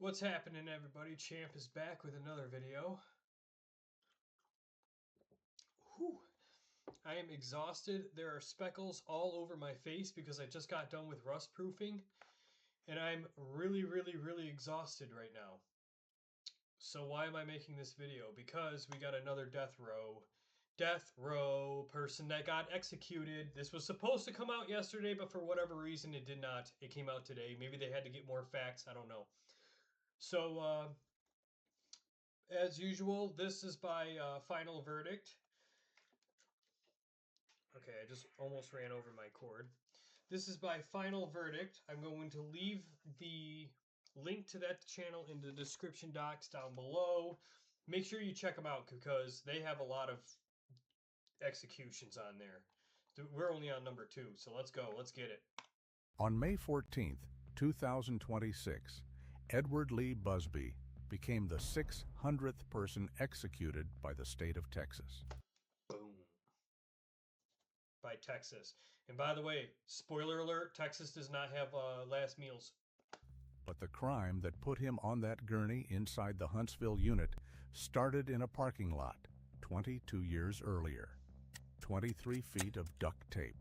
What's happening, everybody? Champ is back with another video. Whew. I am exhausted. There are speckles all over my face because I just got done with rust proofing, and I'm really exhausted right now. So why am I making this video? Because we got another death row person that got executed. This was supposed to come out yesterday, but for whatever reason it did not. It came out today. Maybe they had to get more facts. I don't know. So as usual, this is by final verdict. Okay, I just almost ran over my cord. This is by final verdict. I'm going to leave the link to that channel in the description box down below. Make sure you check them out because they have a lot of executions on there. We're only on number 2, so let's go. Let's get it. On May 14th, 2026, Edward Lee Busby became the 600th person executed by the state of Texas. Boom. By Texas. And by the way, spoiler alert, Texas does not have last meals. But the crime that put him on that gurney inside the Huntsville unit started in a parking lot 22 years earlier. 23 feet of duct tape.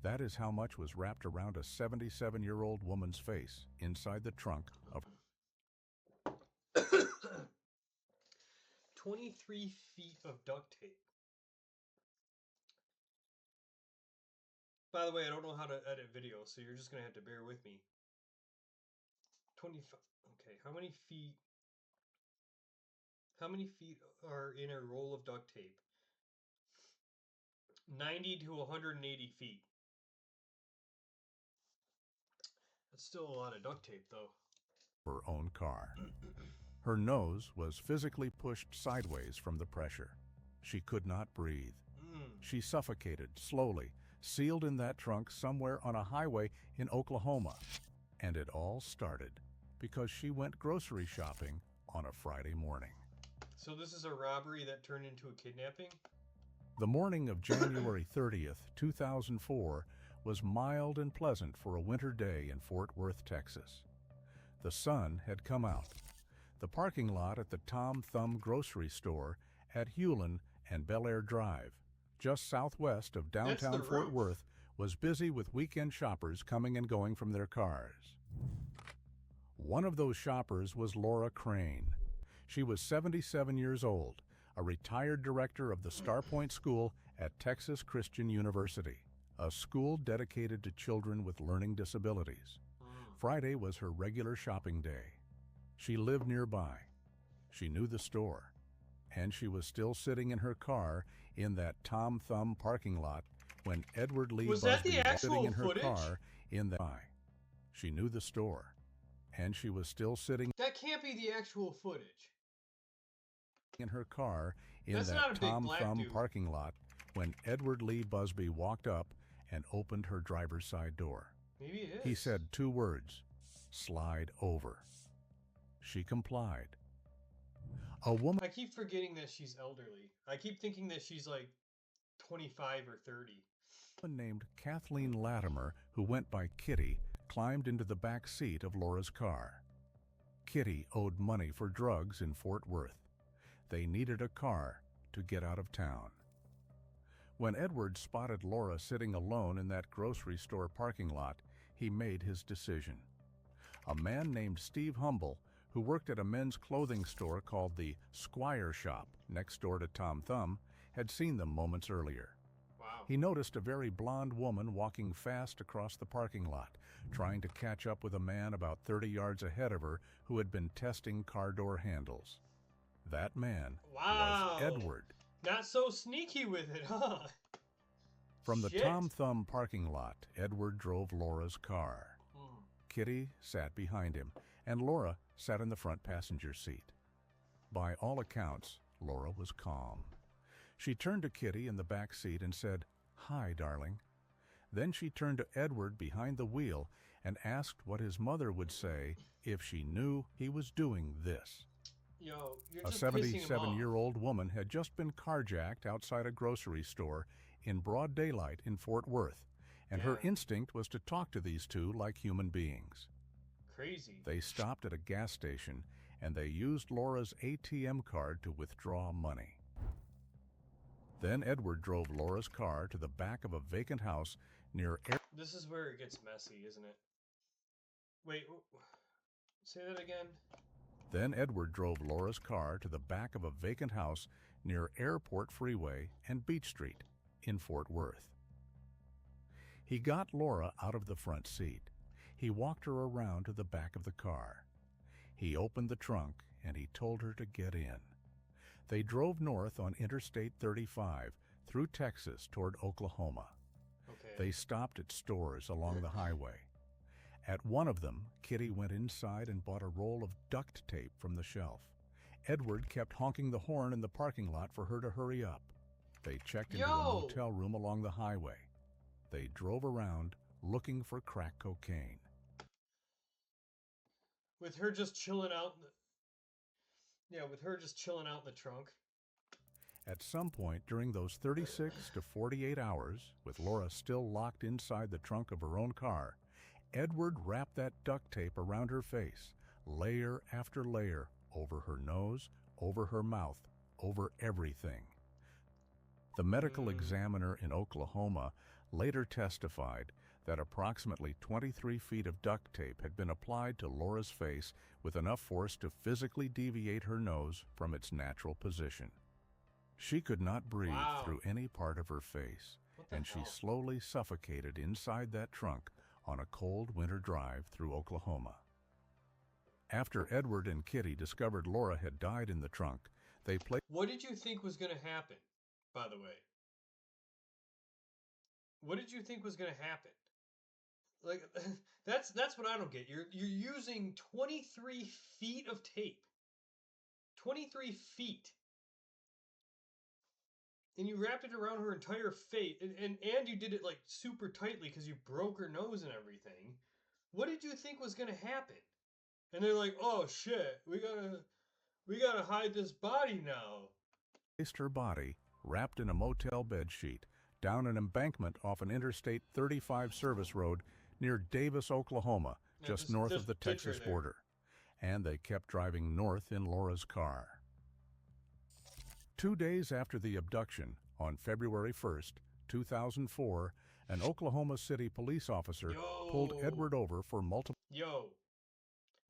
That is how much was wrapped around a 77-year-old woman's face inside the trunk of 23 feet of duct tape. By the way, I don't know how to edit video, so you're just going to have to bear with me. 25. Okay, how many feet are in a roll of duct tape? 90 to 180 feet. That's still a lot of duct tape, though. her own car. Her nose was physically pushed sideways from the pressure. She could not breathe. She suffocated slowly, sealed in that trunk somewhere on a highway in Oklahoma. And it all started because she went grocery shopping on a Friday morning. So this is a robbery that turned into a kidnapping? The morning of January 30th, 2004 was mild and pleasant for a winter day in Fort Worth, Texas. The sun had come out. The parking lot at the Tom Thumb grocery store at Hewlin and Bel Air Drive, just southwest of downtown Fort Worth, was busy with weekend shoppers coming and going from their cars. One of those shoppers was Laura Crane. She was 77 years old, a retired director of the Starpoint School at Texas Christian University, a school dedicated to children with learning disabilities. Friday was her regular shopping day. She lived nearby. She knew the store. And she was still sitting in her car in that Tom Thumb parking lot when Edward Lee Busby was sitting in her car in the She knew the store. And she was still sitting That can't be the actual footage. In her car in That's that Tom Thumb dude. parking lot when Edward Lee Busby walked up and opened her driver's side door. Maybe it is. He said 2 words, "Slide over." She complied. A woman I keep forgetting that she's elderly. I keep thinking that she's like 25 or 30. named Kathleen Latimer, who went by Kitty, climbed into the back seat of Laura's car. Kitty owed money for drugs in Fort Worth. They needed a car to get out of town. When Edward spotted Laura sitting alone in that grocery store parking lot, he made his decision. A man named Steve Humble, who worked at a men's clothing store called the Squire Shop next door to Tom Thumb, had seen them moments earlier. Wow. He noticed a very blonde woman walking fast across the parking lot, trying to catch up with a man about 30 yards ahead of her who had been testing car door handles. That man was Edward. Not so sneaky with it, huh? From the Tom Thumb parking lot, Edward drove Laura's car. Kitty sat behind him, and Laura sat in the front passenger seat. By all accounts, Laura was calm. She turned to Kitty in the back seat and said, "Hi, darling." Then she turned to Edward behind the wheel and asked what his mother would say if she knew he was doing this. Yo, you're A just pissing him off. 77-year-old woman had just been carjacked outside a grocery store in broad daylight in Fort Worth, and her instinct was to talk to these two like human beings. Crazy. They stopped at a gas station and they used Laura's ATM card to withdraw money. Then Edward drove Laura's car to the back of a vacant house near This is where it gets messy, isn't it? Wait, say that again. Then Edward drove Laura's car to the back of a vacant house near Airport Freeway and Beach Street in Fort Worth. He got Laura out of the front seat. He walked her around to the back of the car. He opened the trunk and he told her to get in. They drove north on Interstate 35 through Texas toward Oklahoma. Okay. They stopped at stores along the highway. At one of them, Kitty went inside and bought a roll of duct tape from the shelf. Edward kept honking the horn in the parking lot for her to hurry up. They checked into a motel room along the highway. They drove around looking for crack cocaine. With her just chilling out with her just chilling out in the trunk. At some point during those 36 to 48 hours, with Laura still locked inside the trunk of her own car, Edward wrapped that duct tape around her face, layer after layer, over her nose, over her mouth, over everything. The medical examiner in Oklahoma later testified that approximately 23 feet of duct tape had been applied to Laura's face with enough force to physically deviate her nose from its natural position. She could not breathe through any part of her face, and she slowly suffocated inside that trunk on a cold winter drive through Oklahoma. After Edward and Kitty discovered Laura had died in the trunk, they placed... What did you think was going to happen, by the way? What did you think was going to happen? Like, that's what I don't get. You're using 23 feet of tape. 23 feet. And you wrapped it around her entire face. And you did it, like, super tightly because you broke her nose and everything. What did you think was going to happen? And they're like, oh, shit, we gotta hide this body now. Placed her body, wrapped in a motel bed sheet, down an embankment off an Interstate 35 service road near Davis, Oklahoma, just north of the Texas border. And they kept driving north in Laura's car. 2 days after the abduction, on February 1st, 2004, an Oklahoma City police officer pulled Edward over for multiple...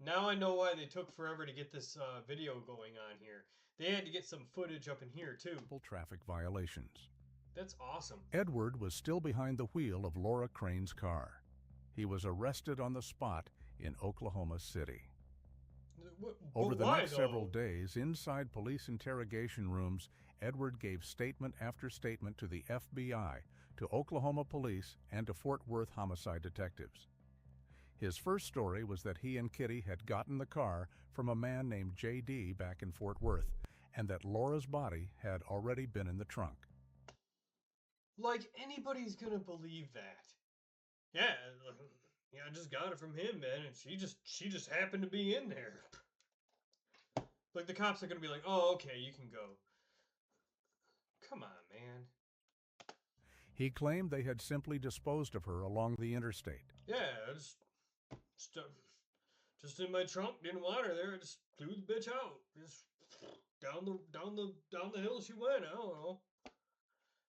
Now I know why they took forever to get this video going on here. They had to get some footage up in here, too. ...traffic violations. That's awesome. Edward was still behind the wheel of Laura Crane's car. He was arrested on the spot in Oklahoma City. Over the next several days, inside police interrogation rooms, Edward gave statement after statement to the FBI, to Oklahoma police, and to Fort Worth homicide detectives. His first story was that he and Kitty had gotten the car from a man named J.D. back in Fort Worth, and that Laura's body had already been in the trunk. Like, anybody's gonna believe that. Yeah, I just got it from him, man, and she just happened to be in there. Like, the cops are gonna be like, oh, okay, you can go. Come on, man. He claimed they had simply disposed of her along the interstate. Yeah, just in my trunk, didn't want her there, I just threw the bitch out. Just down the hill she went, I don't know.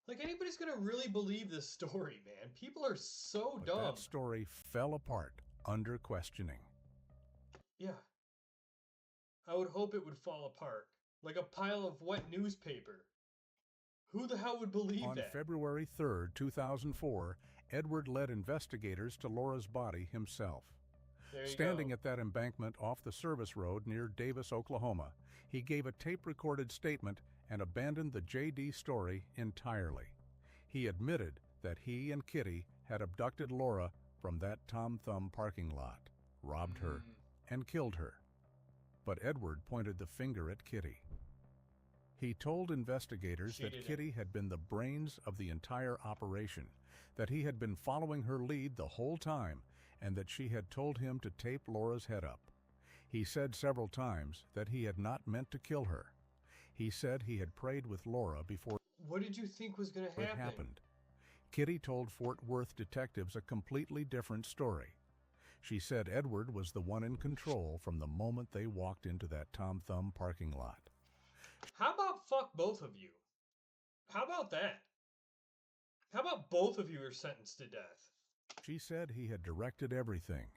Like, anybody's gonna really believe this story, man. People are so dumb. That story fell apart under questioning. Yeah. I would hope it would fall apart. Like a pile of wet newspaper. Who the hell would believe that? On February 3rd, 2004, Edward led investigators to Laura's body himself. Standing at that embankment off the service road near Davis, Oklahoma, he gave a tape-recorded statement and abandoned the J.D. story entirely. He admitted that he and Kitty had abducted Laura from that Tom Thumb parking lot, robbed her, and killed her. But Edward pointed the finger at Kitty. He told investigators that Kitty had been the brains of the entire operation, that he had been following her lead the whole time, and that she had told him to tape Laura's head up. He said several times that he had not meant to kill her. He said he had prayed with Laura before... What did you think was going to happen? ...it happened. Kitty told Fort Worth detectives a completely different story. She said Edward was the one in control from the moment they walked into that Tom Thumb parking lot. How about fuck both of you? How about that? How about both of you are sentenced to death? She said he had directed everything,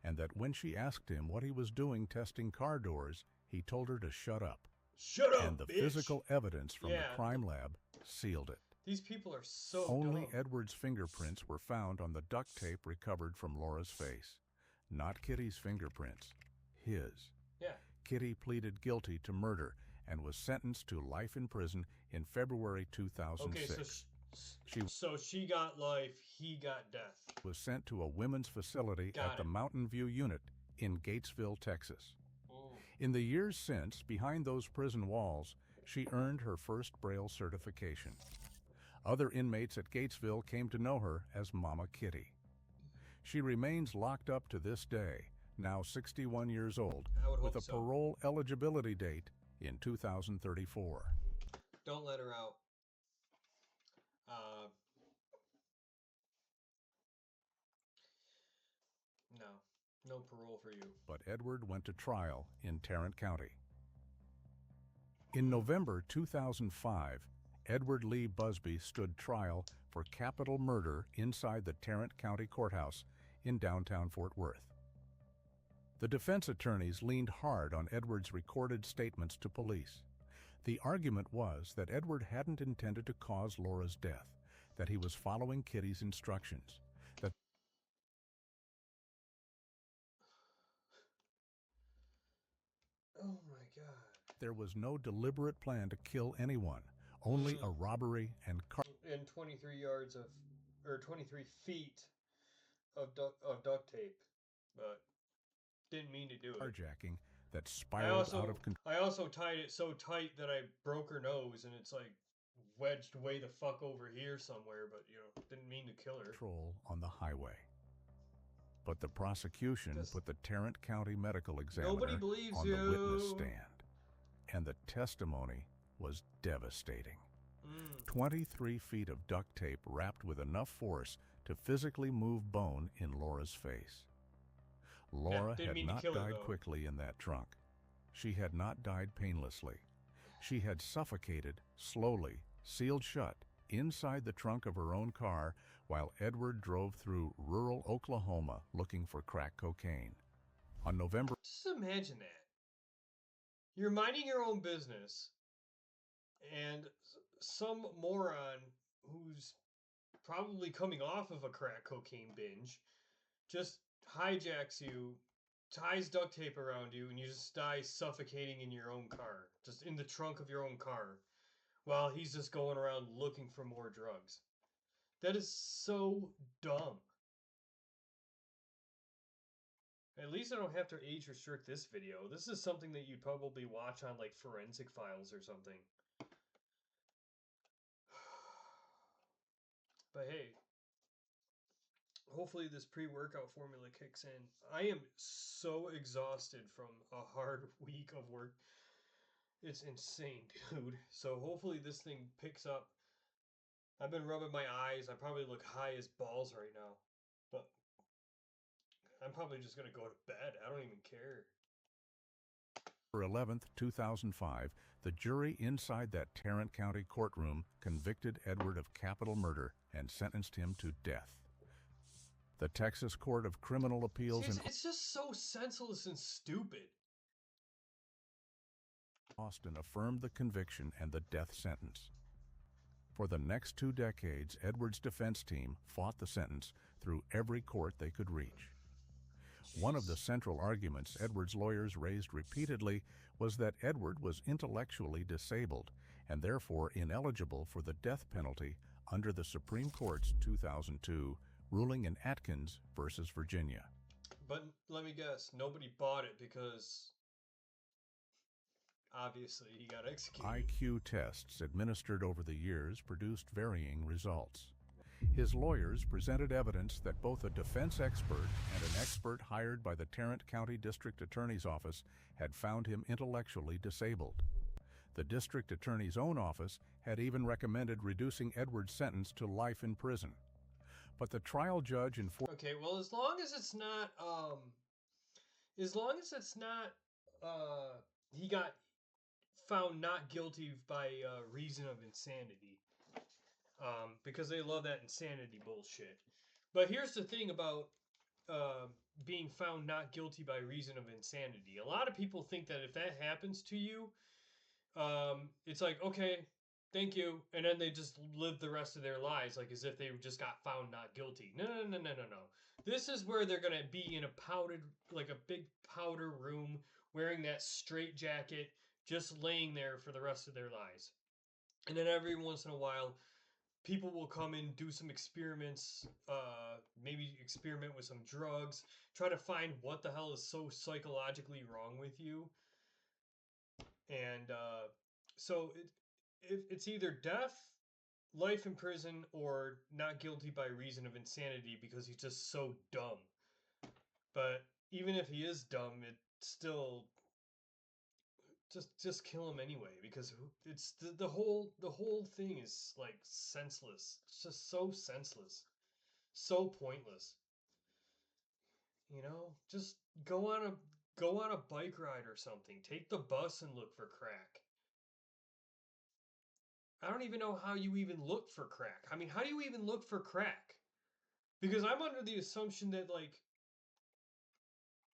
and that when she asked him what he was doing testing car doors, he told her to shut up. Shut up, And the bitch. physical evidence from the crime lab sealed it. These people are so Only dumb. Edward's fingerprints were found on the duct tape recovered from Laura's face. Not Kitty's fingerprints, his. Yeah. Kitty pleaded guilty to murder and was sentenced to life in prison in February 2006. Okay, so she got life, he got death. Was sent to a women's facility at the Mountain View Unit in Gatesville, Texas. In the years since, behind those prison walls, she earned her first Braille certification. Other inmates at Gatesville came to know her as Mama Kitty. She remains locked up to this day, now 61 years old, with a parole eligibility date in 2034. Don't let her out. No parole for you. But Edward went to trial in Tarrant County. In November 2005, Edward Lee Busby stood trial for capital murder inside the Tarrant County Courthouse in downtown Fort Worth. The defense attorneys leaned hard on Edward's recorded statements to police. The argument was that Edward hadn't intended to cause Laura's death, that he was following Kitty's instructions, that oh my God. There was no deliberate plan to kill anyone, only a robbery and 23 yards of, or 23 feet of duct tape, but didn't mean to do it. Carjacking that spiraled out of control. I also tied it so tight that I broke her nose, and it's like wedged way the fuck over here somewhere, but you know, didn't mean to kill her. Control on the highway. But the prosecution put the Tarrant County Medical Examiner on the witness stand, and the testimony was devastating. 23 feet of duct tape wrapped with enough force to physically move bone in Laura's face. Laura had not died quickly in that trunk. She had not died painlessly. She had suffocated, slowly, sealed shut, inside the trunk of her own car while Edward drove through rural Oklahoma looking for crack cocaine. On November... Just imagine that. You're minding your own business, and some moron who's probably coming off of a crack cocaine binge just hijacks you, ties duct tape around you, and you just die suffocating in your own car, just in the trunk of your own car, while he's just going around looking for more drugs. That is so dumb. At least I don't have to age restrict this video. This is something that you'd probably watch on like Forensic Files or something. But hey, hopefully this pre-workout formula kicks in. I am so exhausted from a hard week of work. It's insane, dude. So hopefully this thing picks up. I've been rubbing my eyes. I probably look high as balls right now. But I'm probably just going to go to bed. I don't even care. November 11th, 2005, the jury inside that Tarrant County courtroom convicted Edward of capital murder and sentenced him to death. The Texas Court of Criminal Appeals it's just so senseless and stupid. Austin affirmed the conviction and the death sentence. For the next 2 decades, Edward's defense team fought the sentence through every court they could reach. One of the central arguments Edward's lawyers raised repeatedly was that Edward was intellectually disabled and therefore ineligible for the death penalty under the Supreme Court's 2002 ruling in Atkins versus Virginia. But let me guess, nobody bought it because obviously he got executed. IQ tests administered over the years produced varying results. His lawyers presented evidence that both a defense expert and an expert hired by the Tarrant County District Attorney's Office had found him intellectually disabled. The District Attorney's own office had even recommended reducing Edward's sentence to life in prison. But the trial judge in Fort Okay, well, as long as it's not, he got found not guilty by reason of insanity, because they love that insanity bullshit. But here's the thing about uh, being found not guilty by reason of insanity. A lot of people think that if that happens to you, it's like, okay, thank you, and then they just live the rest of their lives like as if they just got found not guilty. No, no, no, no, no, no. This is where they're gonna be in a powdered, like a big powder room, wearing that straight jacket, just laying there for the rest of their lives. And then every once in a while, people will come in, do some experiments, maybe experiment with some drugs, try to find what the hell is so psychologically wrong with you, and so it's either death, life in prison, or not guilty by reason of insanity because he's just so dumb. But even if he is dumb, it still just kill him anyway because it's the whole thing is like senseless. It's just so senseless, so pointless. You know, just go on a go on a bike ride or something. Take the bus and look for crack. I don't even know how you even look for crack. I mean, how do you even look for crack? Because I'm under the assumption that like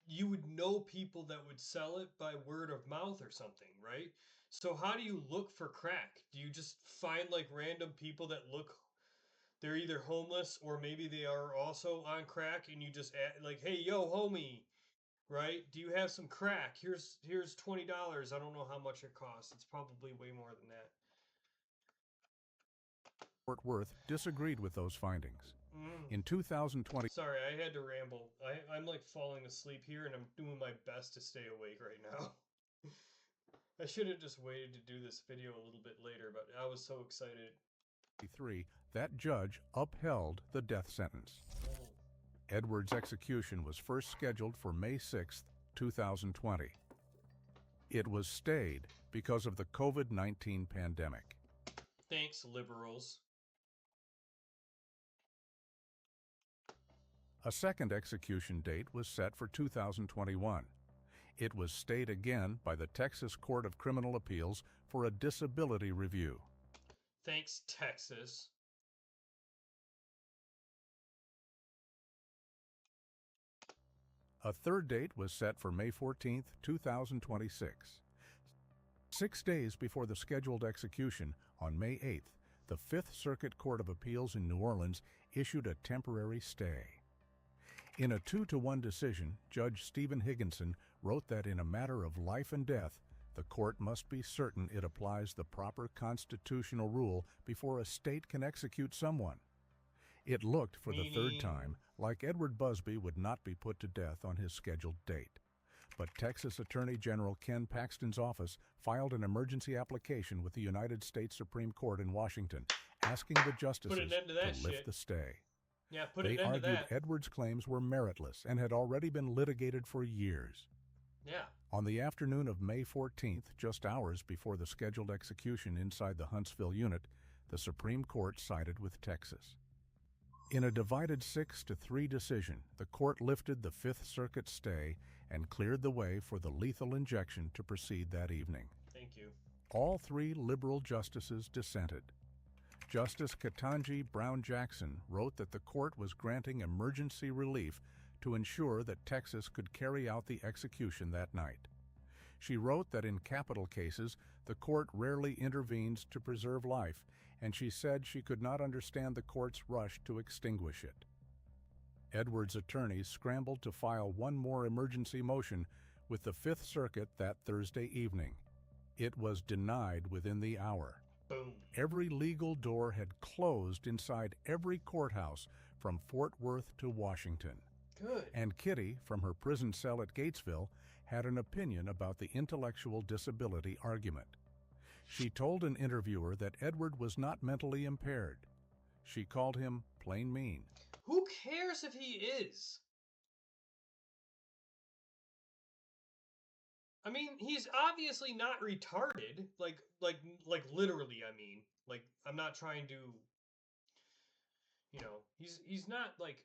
you would know people that would sell it by word of mouth or something, right? So how do you look for crack? Do you just find like random people that look they're either homeless or maybe they are also on crack and you just add, like, "Hey, yo, homie, right? Do you have some crack? Here's $20. I don't know how much it costs. It's probably way more than that." Worth disagreed with those findings. Mm. In 2020, Sorry, I had to ramble. I'm like falling asleep here and I'm doing my best to stay awake right now. I should have just waited to do this video a little bit later, but I was so excited. that judge upheld the death sentence. Oh. Edwards' execution was first scheduled for May 6, 2020. It was stayed because of the COVID-19 pandemic. Thanks, liberals. A second execution date was set for 2021. It was stayed again by the Texas Court of Criminal Appeals for a disability review. Thanks, Texas. A third date was set for May 14, 2026. 6 days before the scheduled execution, on May 8th, the Fifth Circuit Court of Appeals in New Orleans issued a temporary stay. In a 2-1 decision, Judge Stephen Higginson wrote that in a matter of life and death, the court must be certain it applies the proper constitutional rule before a state can execute someone. It looked for the third time like Edward Busby would not be put to death on his scheduled date. But Texas Attorney General Ken Paxton's office filed an emergency application with the United States Supreme Court in Washington, asking the justices to lift the stay. Yeah, put They an end to argued that. Edwards' claims were meritless and had already been litigated for years. Yeah. On the afternoon of May 14th, just hours before the scheduled execution inside the Huntsville unit, the Supreme Court sided with Texas. In a divided 6-3 decision, the court lifted the Fifth Circuit stay and cleared the way for the lethal injection to proceed that evening. Thank you. All 3 liberal justices dissented. Justice Ketanji Brown Jackson wrote that the court was granting emergency relief to ensure that Texas could carry out the execution that night. She wrote that in capital cases, the court rarely intervenes to preserve life, and she said she could not understand the court's rush to extinguish it. Edwards' attorneys scrambled to file one more emergency motion with the Fifth Circuit that Thursday evening. It was denied within the hour. Boom. Every legal door had closed inside every courthouse from Fort Worth to Washington. Good. And Kitty, from her prison cell at Gatesville, had an opinion about the intellectual disability argument. She told an interviewer that Edward was not mentally impaired. She called him plain mean. Who cares if he is? I mean, he's obviously not retarded. Like literally, I mean. Like, I'm not trying to, He's not like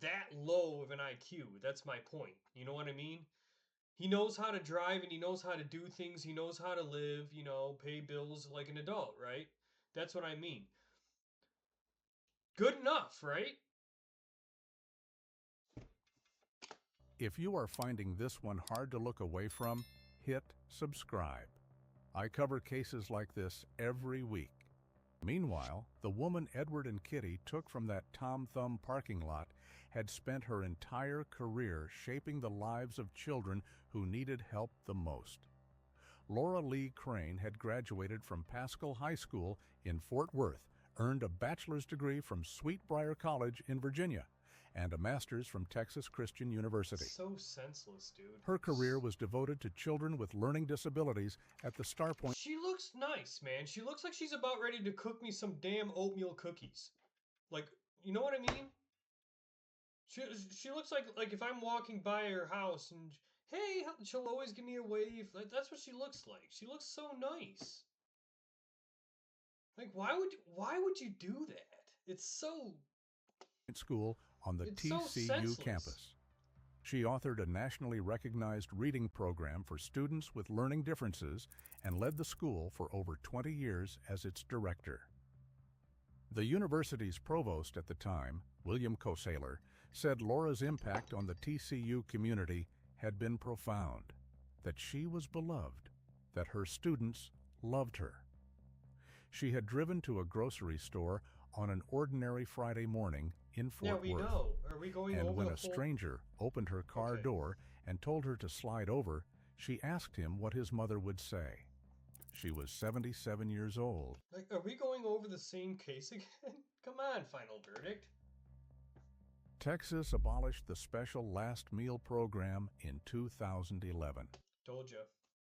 that low of an IQ. That's my point. You know what I mean? He knows how to drive and he knows how to do things. He knows how to live, pay bills like an adult, right? That's what I mean. Good enough, right? If you are finding this one hard to look away from, hit subscribe. I cover cases like this every week. Meanwhile, the woman Edward and Kitty took from that Tom Thumb parking lot had spent her entire career shaping the lives of children who needed help the most. Laura Lee Crane had graduated from Paschal High School in Fort Worth, earned a bachelor's degree from Sweetbriar College in Virginia, and a master's from Texas Christian University. So senseless, dude. Her career was devoted to children with learning disabilities at the Starpoint. She looks nice, man. She looks like she's about ready to cook me some damn oatmeal cookies. Like, you know what I mean? She looks like if I'm walking by her house and hey, she'll always give me a wave. Like that's what she looks like. She looks so nice. Like why would you do that? It's so School on the it's so TCU senseless. campus. She authored a nationally recognized reading program for students with learning differences and led the school for over 20 years as its director. The university's provost at the time, William Kosaler, said Laura's impact on the TCU community had been profound, that she was beloved, that her students loved her. She had driven to a grocery store on an ordinary Friday morning in Fort Worth. Know. Are we going and over when the a stranger opened her car door and told her to slide over, she asked him what his mother would say. She was 77 years old. Like, are we going over the same case again? Come on, final verdict. Texas abolished the special last meal program in 2011. Told you.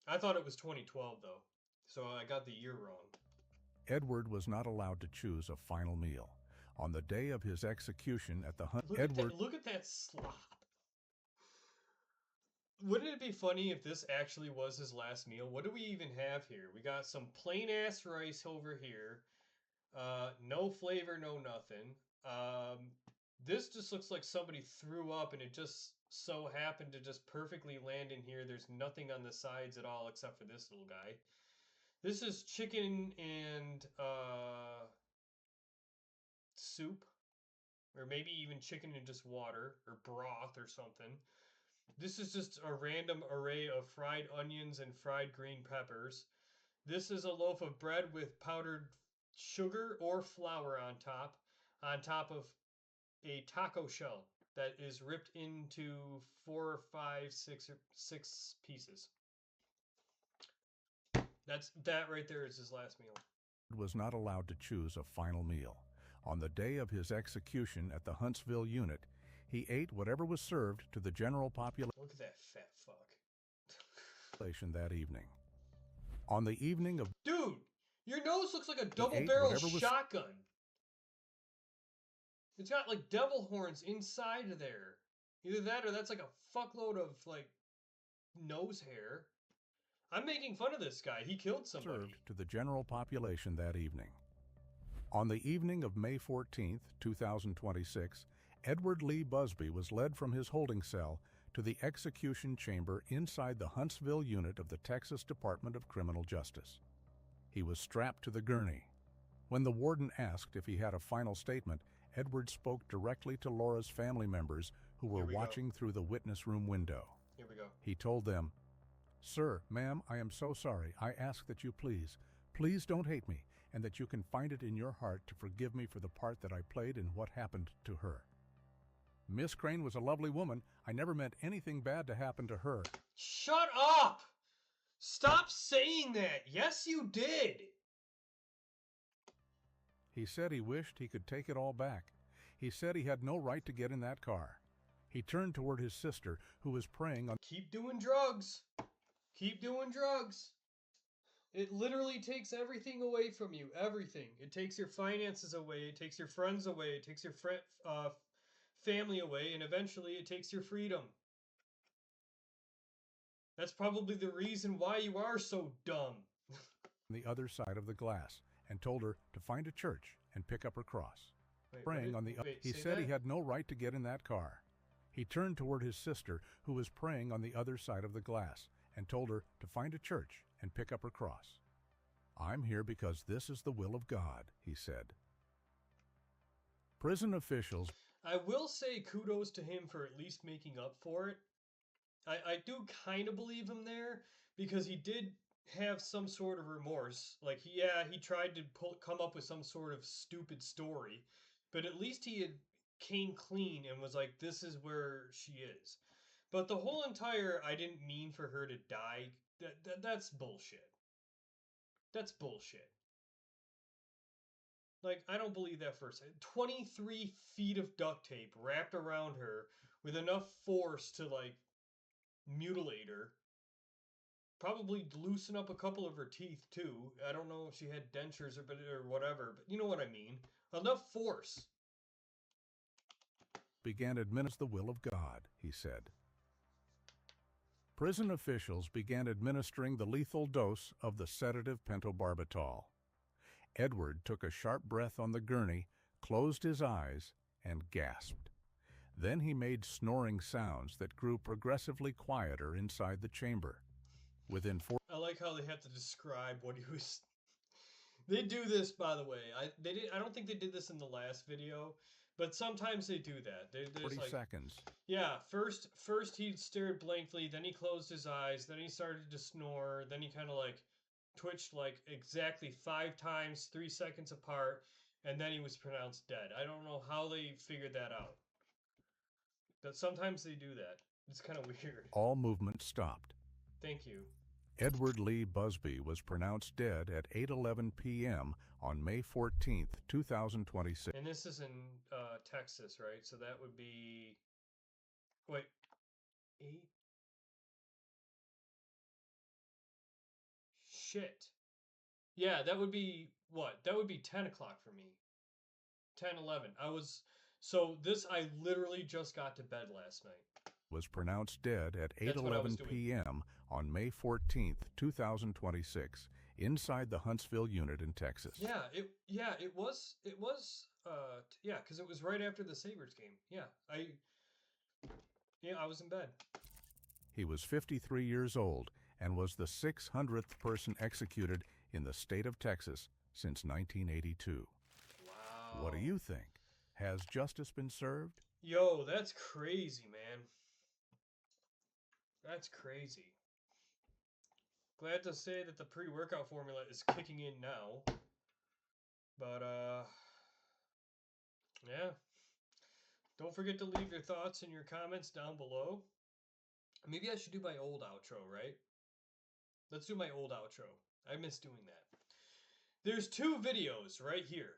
I thought it was 2012, though, so I got the year wrong. Edward was not allowed to choose a final meal. On the day of his execution at the Hunt, look at that slop. Wouldn't it be funny if this actually was his last meal? What do we even have here? We got some plain ass rice over here. No flavor, no nothing. This just looks like somebody threw up and it just so happened to just perfectly land in here. There's nothing on the sides at all except for this little guy. This is chicken and soup, or maybe even chicken and just water or broth or something. This is just a random array of fried onions and fried green peppers. This is a loaf of bread with powdered sugar or flour on top of a taco shell that is ripped into 4, 5, 6 pieces. That right there is his last meal. Was not allowed to choose a final meal. On the day of his execution at the Huntsville unit, he ate whatever was served to the general population. Look at that fat fuck. That evening. On the evening of... Dude, your nose looks like a double-barrel shotgun. It's got like devil horns inside of there. Either that or that's like a fuckload of like nose hair. I'm making fun of this guy. He killed somebody. Served to the general population that evening. On the evening of May 14, 2026, Edward Lee Busby was led from his holding cell to the execution chamber inside the Huntsville unit of the Texas Department of Criminal Justice. He was strapped to the gurney. When the warden asked if he had a final statement, Edward spoke directly to Laura's family members who were watching through the witness room window. Here we go. He told them, "Sir, ma'am, I am so sorry. I ask that you please don't hate me, and that you can find it in your heart to forgive me for the part that I played in what happened to her. Miss Crane was a lovely woman. I never meant anything bad to happen to her." Shut up! Stop saying that! Yes, you did! He said he wished he could take it all back. He said he had no right to get in that car. He turned toward his sister, who was praying on... Keep doing drugs. Keep doing drugs. It literally takes everything away from you. Everything. It takes your finances away. It takes your friends away. It takes your family away. And eventually it takes your freedom. That's probably the reason why you are so dumb. ...the other side of the glass, and told her to find a church and pick up her cross. Wait, praying on the other. He said he had no right to get in that car. He turned toward his sister, who was praying on the other side of the glass, and told her to find a church and pick up her cross. "I'm here because this is the will of God," he said. Prison officials. I will say kudos to him for at least making up for it. I do kind of believe him there because he did have some sort of remorse. Like, he tried to come up with some sort of stupid story, but at least he had came clean and was like, this is where she is. But the whole entire I didn't mean for her to die, that's bullshit. That's bullshit. Like, I don't believe that for a second. 23 feet of duct tape wrapped around her with enough force to, like, mutilate her. Probably loosen up a couple of her teeth, too. I don't know if she had dentures or whatever, but you know what I mean. Enough force. Began administering the will of God, he said. Prison officials began administering the lethal dose of the sedative pentobarbital. Edward took a sharp breath on the gurney, closed his eyes, and gasped. Then he made snoring sounds that grew progressively quieter inside the chamber. Within 4 I like how they have to describe what he was. They do this, by the way. I don't think they did this in the last video, but sometimes they do that. There's 40 like, seconds. Yeah, first he stared blankly, then he closed his eyes, then he started to snore, then he kind of like twitched like exactly 5 times, 3 seconds apart, and then he was pronounced dead. I don't know how they figured that out. But sometimes they do that. It's kind of weird. All movement stopped. Thank you. Edward Lee Busby was pronounced dead at 8:11 p.m. on May 14, 2026. And this is in Texas, right? So that would be... Wait. 8? Shit. Yeah, that would be... What? That would be 10 o'clock for me. 10, 11. I literally just got to bed last night. Was pronounced dead at 8:11 p.m. on May 14, 2026, inside the Huntsville unit in Texas. It was because it was right after the Sabres game. I was in bed. He was 53 years old and was the 600th person executed in the state of Texas since 1982. Wow. What do you think? Has justice been served? Yo, that's crazy, man. That's crazy. Glad to say that the pre-workout formula is kicking in now. But, yeah. Don't forget to leave your thoughts and your comments down below. Maybe I should do my old outro, right? Let's do my old outro. I miss doing that. There's 2 videos right here.